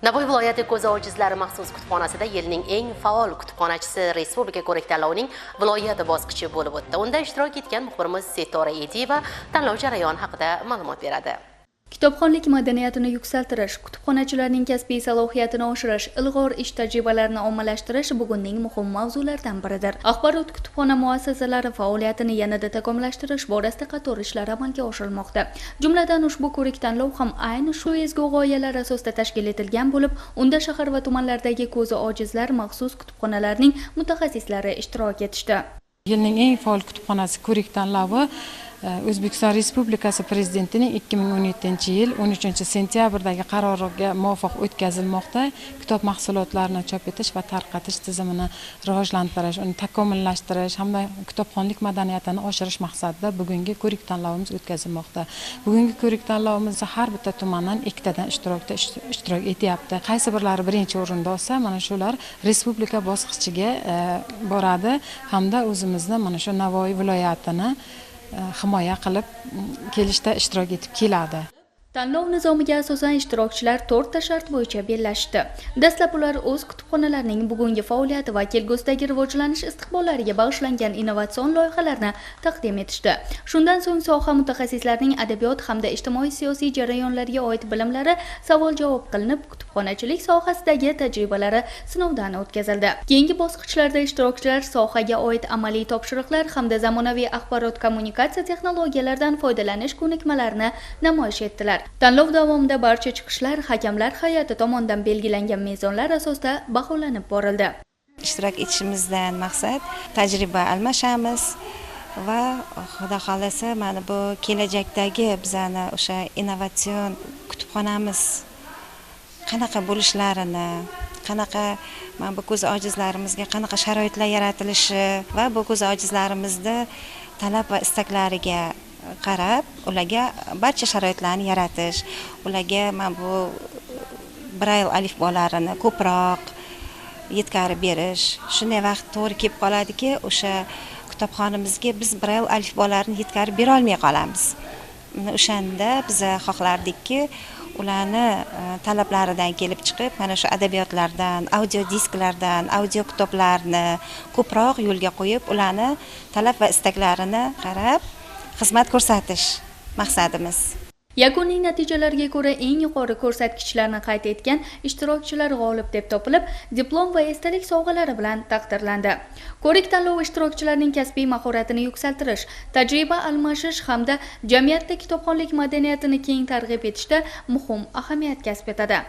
Navoiy viloyati ko'zi ojizlari maxsus kutubxonasida yilning eng faol kutubxonachisi respublika ko'rik-tanlovining viloyat bosqichi bo'lib o'tdi. Unda ishtirok etgan muxbirimiz Setora Ediyeva tanlov jarayoni haqida ma'lumot beradi. Kitobxonlik madaniyatini yuksaltirish, kutubxonachilarning kasbiy salohiyatini oshirish, ilg'or ish tajribalarini ommalashtirish bugunning muhim mavzularidan biridir. Axborot kutubxona muassasalari faoliyatini yanada takomillashtirish borasida qator ishlar amalga oshirilmoqda. Jumladan ushbu ko'rik-tanlov ham ayni shu ezgu g'oyalar asosida tashkil etilgan bo'lib, unda shahar va tumanlardagi ko'zi ojizlar maxsus kutubxonalarining mutaxassislari ishtirok etishdi. Yilning eng faol kutubxonasi ko'rik-tanlovi O'zbekiston Respublikasi Prezidentining 2017-yil 13-sentyabrdagi qaroriga muvofiq o'tkazilmoqda. Kitob mahsulotlarini chop etish va tarqatish tizimini rivojlantirish, uni takomillashtirish hamda kitobxonlik madaniyatini oshirish maqsadida bugungi ko'rik-tanlovimiz o'tkazilmoqda. Bugungi ko'rik-tanlovimizda har bitta tumandan ikkitadan ishtirok etyapti. Qaysi birlari birinchi o'rinda olsa, mana shular respublika bosqichiga boradi hamda o'zimizni mana shu Navoiy viloyatini himoya qilib kelishda ishtirok etib keladi. Tanlov nizomiga asosan ishtirokchilar 4 ta shart bo'yicha bellashdi. Dastlab ular o'z kutubxonalarining bugungi faoliyati va kelgusidagi rivojlanish istiqbollariga bag'ishlangan innovatsion loyihalarni taqdim etishdi. Shundan so'ng soha mutaxassislarining adabiyot hamda ijtimoiy-siyosiy jarayonlarga oid bilimlari savol-javob qilinib, kutubxonachilik sohasidagi tajribalari sinovdan o'tkazildi. Keyingi bosqichlarda ishtirokchilar sohaga oid amaliy topshiriqlar hamda zamonaviy axborot kommunikatsiya texnologiyalaridan foydalanish ko'nikmalarini namoyish etdilar. Tanlov davomida barcha chiqishlar hakamlar hay'ati tomonidan belgilangan mezonlar asosida baholanib borildi. Ishtirok etishimizdan maqsad tajriba almashamiz va xudo xolasa mana bu kelajakdagi bizani o'sha innovatsion kutubxonamiz qanaqa bo'lishlarini, qanaqa mana bu ko'zi ojizlarimizga qanaqa sharoitlar yaratilishi va bu ko'zi ojizlarimizda talab va istaklariga qarab, ularga barcha sharoitlarni yaratish, ularga mana bu brail alifbolarini ko'proq yetkazib berish. Shunday vaqt to'g'ri kelib qoladiki, o'sha kitobxonamizga biz brail alifbolarini yetkazib bera olmay qolamiz. O'shanda biz xohlardikki, ularni talablaridan kelib chiqib, mana shu adabiyotlardan, audio disklardan, audio kitoblarni ko'proq yo'lga qo'yib, ularni talab va istaklarini qarab xizmat ko'rsatish maqsadimiz. Yakuniy natijalarga ko'ra eng yuqori ko'rsatkichlarni qayd etgan ishtirokchilar g'olib deb topilib, diplom va esdalik sovg'alari bilan taqdirlandi. Ko'rik-tanlov ishtirokchilarining kasbiy mahoratini yuksaltirish, tajriba almashish hamda jamiyatda kitobxonlik madaniyatini keng targ'ib etishda muhim ahamiyat kasb etadi.